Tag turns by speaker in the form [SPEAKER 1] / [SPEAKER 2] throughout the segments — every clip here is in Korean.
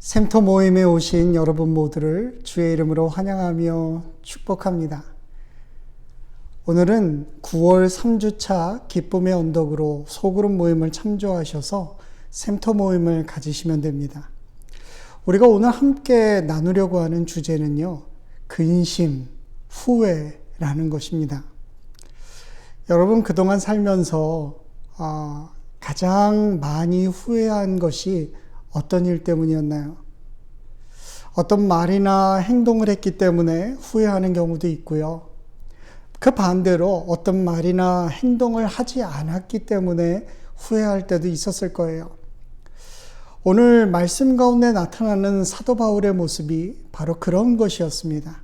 [SPEAKER 1] 샘터 모임에 오신 여러분 모두를 주의 이름으로 환영하며 축복합니다. 오늘은 9월 3주차 기쁨의 언덕으로 소그룹 모임을 참조하셔서 샘터 모임을 가지시면 됩니다. 우리가 오늘 함께 나누려고 하는 주제는요, 근심, 후회라는 것입니다. 여러분 그동안 살면서 가장 많이 후회한 것이 어떤 일 때문이었나요? 어떤 말이나 행동을 했기 때문에 후회하는 경우도 있고요. 그 반대로 어떤 말이나 행동을 하지 않았기 때문에 후회할 때도 있었을 거예요. 오늘 말씀 가운데 나타나는 사도 바울의 모습이 바로 그런 것이었습니다.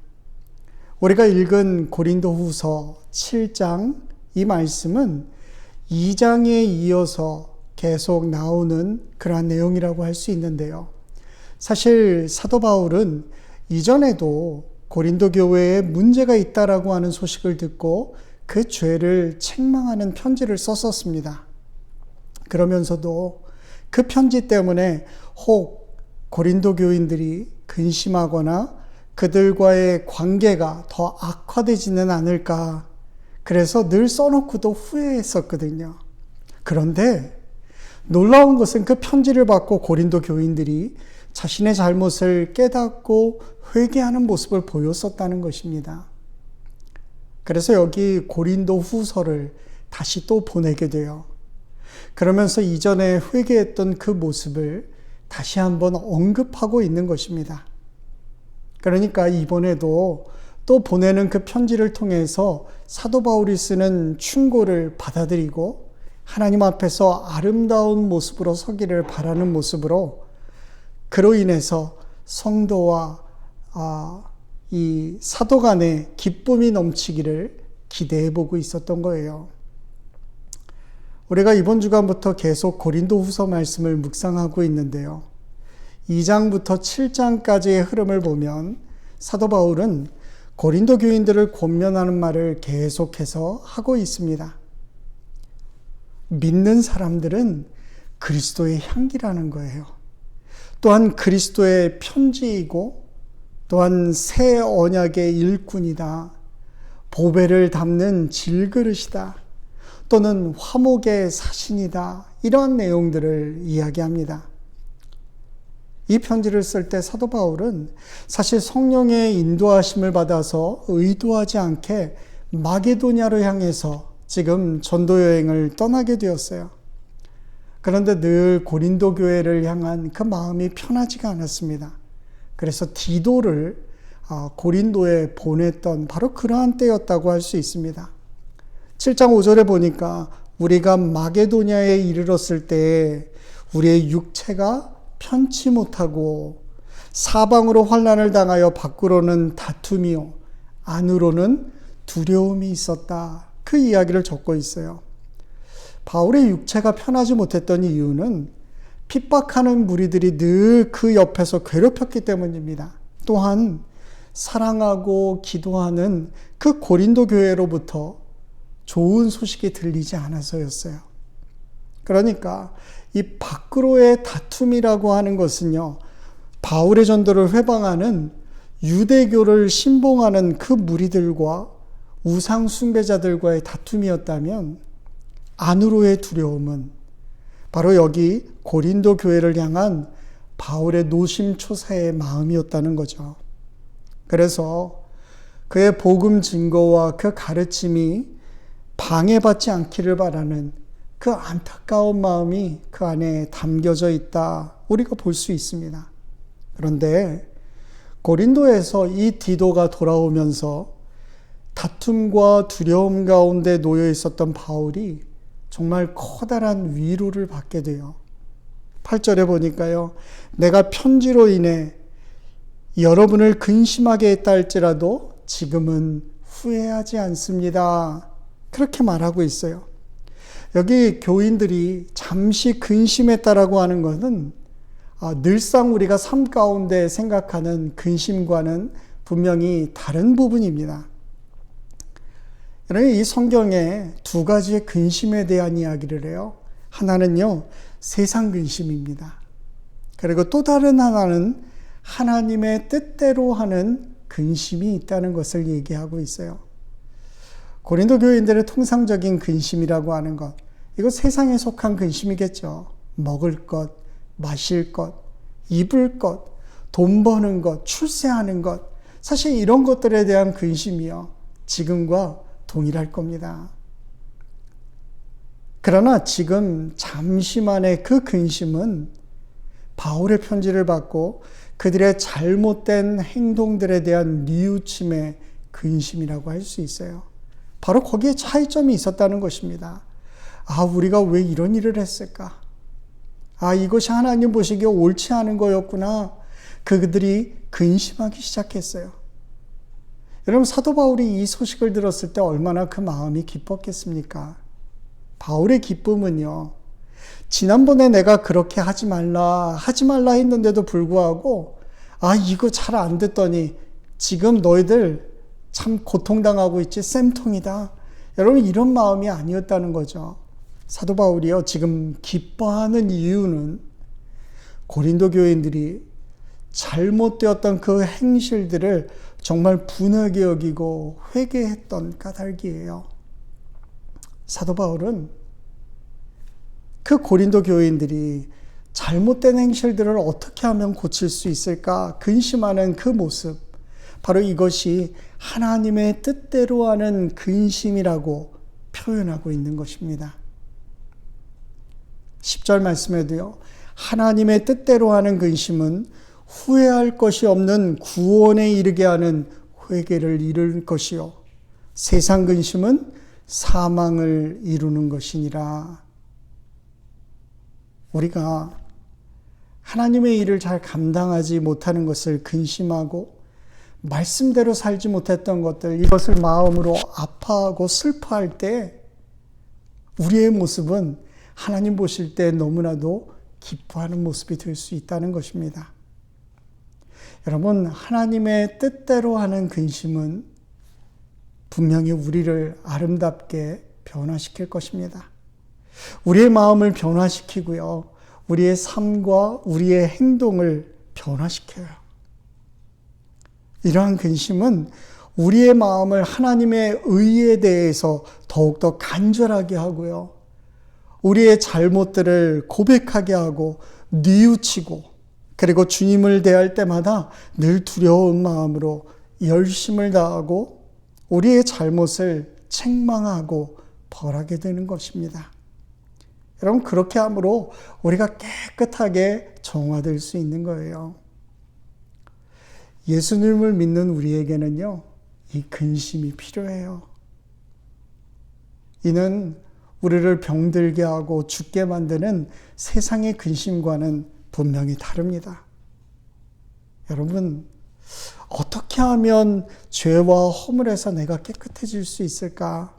[SPEAKER 1] 우리가 읽은 고린도후서 7장 이 말씀은 2장에 이어서 계속 나오는 그러한 내용이라고 할 수 있는데요. 사실 사도 바울은 이전에도 고린도 교회에 문제가 있다라고 하는 소식을 듣고 그 죄를 책망하는 편지를 썼었습니다. 그러면서도 그 편지 때문에 혹 고린도 교인들이 근심하거나 그들과의 관계가 더 악화되지는 않을까, 그래서 늘 써놓고도 후회했었거든요. 그런데 놀라운 것은 그 편지를 받고 고린도 교인들이 자신의 잘못을 깨닫고 회개하는 모습을 보였었다는 것입니다. 그래서 여기 고린도 후서를 다시 또 보내게 돼요. 그러면서 이전에 회개했던 그 모습을 다시 한번 언급하고 있는 것입니다. 그러니까 이번에도 또 보내는 그 편지를 통해서 사도 바울이 쓰는 충고를 받아들이고 하나님 앞에서 아름다운 모습으로 서기를 바라는 모습으로, 그로 인해서 성도와 이 사도 간의 기쁨이 넘치기를 기대해 보고 있었던 거예요. 우리가 이번 주간부터 계속 고린도 후서 말씀을 묵상하고 있는데요. 2장부터 7장까지의 흐름을 보면 사도 바울은 고린도 교인들을 권면하는 말을 계속해서 하고 있습니다. 믿는 사람들은 그리스도의 향기라는 거예요. 또한 그리스도의 편지이고 또한 새 언약의 일꾼이다. 보배를 담는 질그릇이다. 또는 화목의 사신이다. 이러한 내용들을 이야기합니다. 이 편지를 쓸 때 사도 바울은 사실 성령의 인도하심을 받아서 의도하지 않게 마게도냐로 향해서 지금 전도 여행을 떠나게 되었어요. 그런데 늘 고린도 교회를 향한 그 마음이 편하지가 않았습니다. 그래서 디도를 고린도에 보냈던 바로 그러한 때였다고 할 수 있습니다. 7장 5절에 보니까 우리가 마게도냐에 이르렀을 때 우리의 육체가 편치 못하고 사방으로 환난을 당하여 밖으로는 다툼이요 안으로는 두려움이 있었다. 그 이야기를 적고 있어요. 바울의 육체가 편하지 못했던 이유는 핍박하는 무리들이 늘 그 옆에서 괴롭혔기 때문입니다. 또한 사랑하고 기도하는 그 고린도 교회로부터 좋은 소식이 들리지 않아서였어요. 그러니까 이 밖으로의 다툼이라고 하는 것은요, 바울의 전도를 회방하는 유대교를 신봉하는 그 무리들과 우상 숭배자들과의 다툼이었다면, 안으로의 두려움은 바로 여기 고린도 교회를 향한 바울의 노심초사의 마음이었다는 거죠. 그래서 그의 복음 증거와 그 가르침이 방해받지 않기를 바라는 그 안타까운 마음이 그 안에 담겨져 있다, 우리가 볼 수 있습니다. 그런데 고린도에서 이 디도가 돌아오면서 다툼과 두려움 가운데 놓여 있었던 바울이 정말 커다란 위로를 받게 돼요. 8절에 보니까요, 내가 편지로 인해 여러분을 근심하게 했다 할지라도 지금은 후회하지 않습니다. 그렇게 말하고 있어요. 여기 교인들이 잠시 근심했다라고 하는 것은 늘상 우리가 삶 가운데 생각하는 근심과는 분명히 다른 부분입니다. 이 성경에 두 가지의 근심에 대한 이야기를 해요. 하나는요, 세상 근심입니다. 그리고 또 다른 하나는 하나님의 뜻대로 하는 근심이 있다는 것을 얘기하고 있어요. 고린도 교인들의 통상적인 근심이라고 하는 것, 이거 세상에 속한 근심이겠죠. 먹을 것, 마실 것, 입을 것, 돈 버는 것, 출세하는 것, 사실 이런 것들에 대한 근심이요, 지금과 동일할 겁니다. 그러나 지금 잠시만의 그 근심은 바울의 편지를 받고 그들의 잘못된 행동들에 대한 뉘우침의 근심이라고 할 수 있어요. 바로 거기에 차이점이 있었다는 것입니다. 아, 우리가 왜 이런 일을 했을까? 아, 이것이 하나님 보시기에 옳지 않은 거였구나. 그들이 근심하기 시작했어요. 여러분, 사도 바울이 이 소식을 들었을 때 얼마나 그 마음이 기뻤겠습니까? 바울의 기쁨은요, 지난번에 내가 그렇게 하지 말라 했는데도 불구하고, 아, 이거 잘 안 됐더니 지금 너희들 참 고통당하고 있지, 쌤통이다. 여러분, 이런 마음이 아니었다는 거죠. 사도 바울이요, 지금 기뻐하는 이유는 고린도 교인들이 잘못되었던 그 행실들을 정말 분하게 여기고 회개했던 까닭이에요. 사도 바울은 그 고린도 교인들이 잘못된 행실들을 어떻게 하면 고칠 수 있을까 근심하는 그 모습, 바로 이것이 하나님의 뜻대로 하는 근심이라고 표현하고 있는 것입니다. 10절 말씀에도요, 하나님의 뜻대로 하는 근심은 후회할 것이 없는 구원에 이르게 하는 회개를 이룰 것이요, 세상 근심은 사망을 이루는 것이니라. 우리가 하나님의 일을 잘 감당하지 못하는 것을 근심하고 말씀대로 살지 못했던 것들, 이것을 마음으로 아파하고 슬퍼할 때 우리의 모습은 하나님 보실 때 너무나도 기뻐하는 모습이 될 수 있다는 것입니다. 여러분, 하나님의 뜻대로 하는 근심은 분명히 우리를 아름답게 변화시킬 것입니다. 우리의 마음을 변화시키고요, 우리의 삶과 우리의 행동을 변화시켜요. 이러한 근심은 우리의 마음을 하나님의 의에 대해서 더욱더 간절하게 하고요, 우리의 잘못들을 고백하게 하고 뉘우치고, 그리고 주님을 대할 때마다 늘 두려운 마음으로 열심을 다하고 우리의 잘못을 책망하고 벌하게 되는 것입니다. 여러분, 그렇게 함으로 우리가 깨끗하게 정화될 수 있는 거예요. 예수님을 믿는 우리에게는요, 이 근심이 필요해요. 이는 우리를 병들게 하고 죽게 만드는 세상의 근심과는 분명히 다릅니다. 여러분, 어떻게 하면 죄와 허물에서 내가 깨끗해질 수 있을까?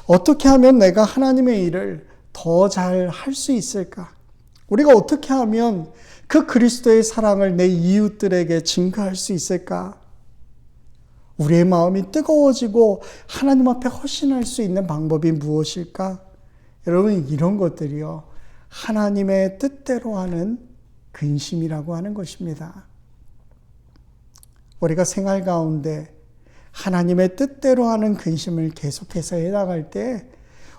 [SPEAKER 1] 어떻게 하면 내가 하나님의 일을 더 잘 할 수 있을까? 우리가 어떻게 하면 그 그리스도의 사랑을 내 이웃들에게 증거할 수 있을까? 우리의 마음이 뜨거워지고 하나님 앞에 헌신할 수 있는 방법이 무엇일까? 여러분, 이런 것들이요, 하나님의 뜻대로 하는 근심이라고 하는 것입니다. 우리가 생활 가운데 하나님의 뜻대로 하는 근심을 계속해서 해나갈 때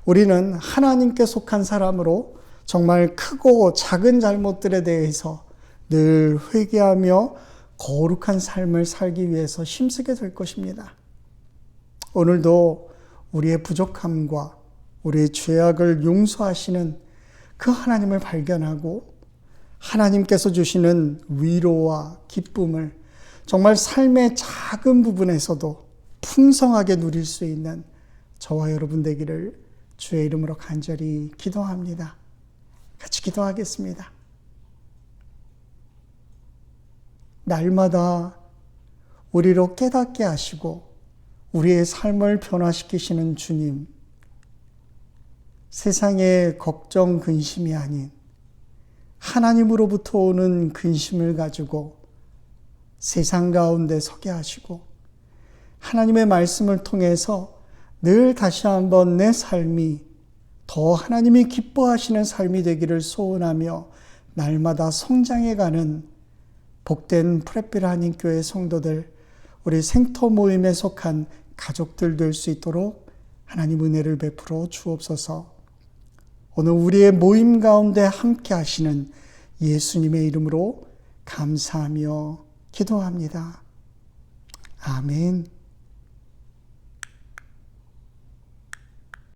[SPEAKER 1] 우리는 하나님께 속한 사람으로 정말 크고 작은 잘못들에 대해서 늘 회개하며 거룩한 삶을 살기 위해서 힘쓰게 될 것입니다. 오늘도 우리의 부족함과 우리의 죄악을 용서하시는 그 하나님을 발견하고 하나님께서 주시는 위로와 기쁨을 정말 삶의 작은 부분에서도 풍성하게 누릴 수 있는 저와 여러분 되기를 주의 이름으로 간절히 기도합니다. 같이 기도하겠습니다. 날마다 우리로 깨닫게 하시고 우리의 삶을 변화시키시는 주님, 세상의 걱정, 근심이 아닌 하나님으로부터 오는 근심을 가지고 세상 가운데 서게 하시고 하나님의 말씀을 통해서 늘 다시 한번 내 삶이 더 하나님이 기뻐하시는 삶이 되기를 소원하며 날마다 성장해가는 복된 프레필 한인교회 성도들, 우리 생토 모임에 속한 가족들 될 수 있도록 하나님 은혜를 베풀어 주옵소서. 오늘 우리의 모임 가운데 함께 하시는 예수님의 이름으로 감사하며 기도합니다. 아멘.